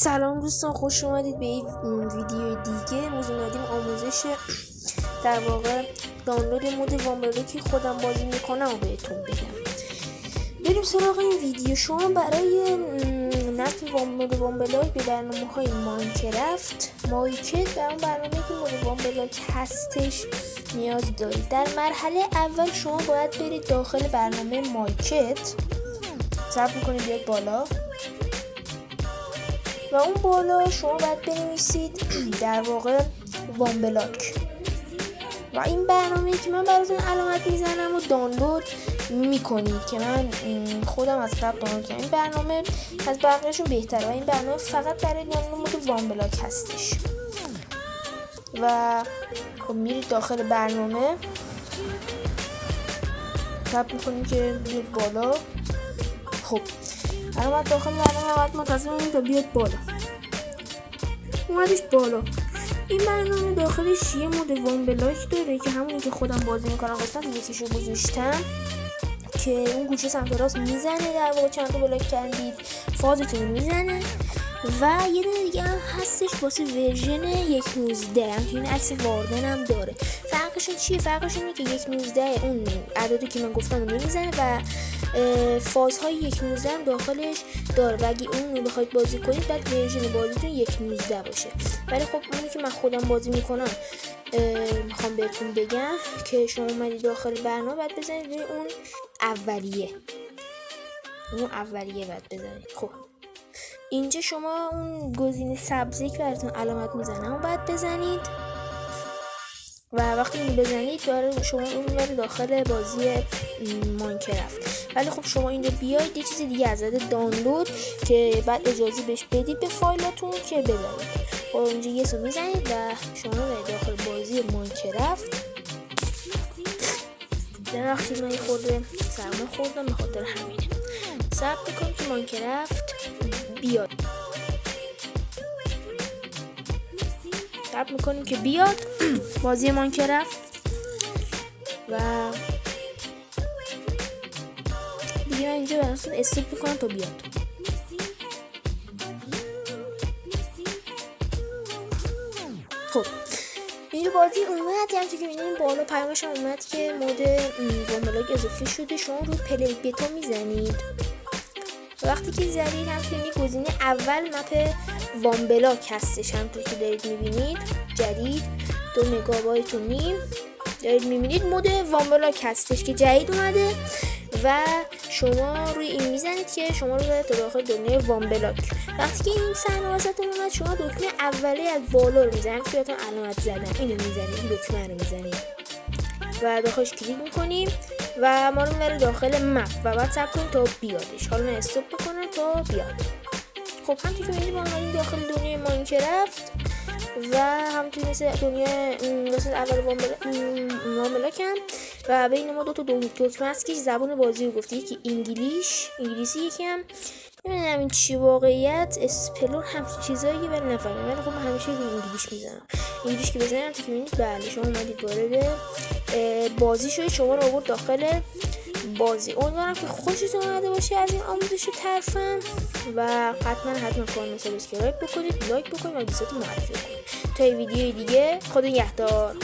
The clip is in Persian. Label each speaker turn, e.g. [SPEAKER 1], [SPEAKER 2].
[SPEAKER 1] سلام دوستان، خوش اومدید به این ویدیو دیگه. امروز اومدیم آموزش در واقع دانلود مود وامبلوکی خودم بازی میکنم و بهتون بگم. بریم سراغ این ویدیو. شما برای نصب مود وامبلوک به برنامه های ماینکرافت مایکت در اون برنامه که مود وامبلوک هستش نیاز دارید. در مرحله اول شما باید برید داخل برنامه مایکت، صبر میکنید بیاد بالا و اون بالا شما باید بنویسید در واقع وامبلاک و این برنامه که من براتون علامت میزنم و دانلود میکنید که من خودم از قبل دانلود کردم. این برنامه از بقیه‌شون بهتره و این برنامه فقط برای دانلود مود وامبلاک هستش و خب میرید داخل برنامه، تپ میکنید که بیاد بالا. خب علامت داخل برنامه باید منتظر بمونید تا بیاد بالا. اومدش بالا. این برنامه داخلش یه مود وامبلاک داره که همونی که خودم بازی میکنم. قسمت یکیشو گذاشتم که اون گوشه سمت راست میزنه، در واقع چند تا بلاک کندید فازتون میزنه و یه دونه دیگه هم هستش واسه ورژن 1.19 همچنین عکس واردن هم داره. فرقشون چیه؟ فرقش اینه که 1.19 اون عددی که من گفتم رو نمیزنه و فازهای 1.19 هم داخلش داره و اگه اون رو بخواید بازی کنید بعد ورژن بازیتون 1.19 باشه. ولی خب اونی که من خودم بازی میکنم میخوام بهتون بگم که شما اومدید داخل برنامه بعد بزنید روی اون اولیه بعد بزنید. خب اینجا شما اون گزینه سبزی که براتون علامت میزنم اون باید بزنید و وقتی اینو بزنید داره شما اون میبره داخل بازی ماینکرافت. ولی خب شما اینجا بیاید یه چیز دیگه از دانلود که بعد اجازه بهش بدید به فایلاتون که بزنید. خب اینجا یه سو میزنید و شما میبرید داخل بازی ماینکرافت. در وقتی من خورده سرما خوردم به خاطر همینه. صبر میکنم که ماینکرافت بیاد. صبر میکنیم که بیاد بازی ماینکرافت و دیگه من اینجا براتون استاپ میکنم تا بیاد. خب اینجا بازی اومد، همچنین که می‌بینید بالا پیامش هم اومد که مود وامبلاک اضافه شده. شما رو پلی بتا میزنید. وقتی که زدید همچنین گزینه اول مپ وامبلاک هستش، همونطور که دارید میبینید جدید 2 مگابایت و نیم دارید میبینید مود وامبلاک هستش که جدید اومده و شما روی این میزنید که شما رو ببره تا داخل دنیای وامبلاک. وقتی که این صحنه واسهتون اومد شما دکمه اولی از بالا رو میزنید که بهتون علامت زدم اینو میزنید، این دکمه رو میزنید و داخلش کلیک میکنیم و ما رو میبره داخل مپ و بعد صبر کنیم تا بیادش. حالا من استاپ بکنم تا بیاد. خب همونطور که می‌بینید ما اومدیم داخل دنیای ماینکرافت و همونطور مثل دنیای مثل اول وامبلاک هم و بین ما 2 تا دکمه هست که زبان بازی رو گفته، یکی انگلیسی، یکی هم نمیدونم این چی واقعیت اسپلور همچین چیزایی که من نفهمیدم. ولی خب من همیشه به انگلیش میزنم. انگلیش که بزنم تا که می‌بینید بله شما اومدید وارد بازی شدید، شما رو آورد داخل بازی. امیدوارم که خوشتون اومده باشه از این آموزش طرفم و حتما کانال سابسکرایب بکنید، لایک بکنید و دوستاتون معرفی کنید. تا ویدیوی دیگه خدا نگهدار.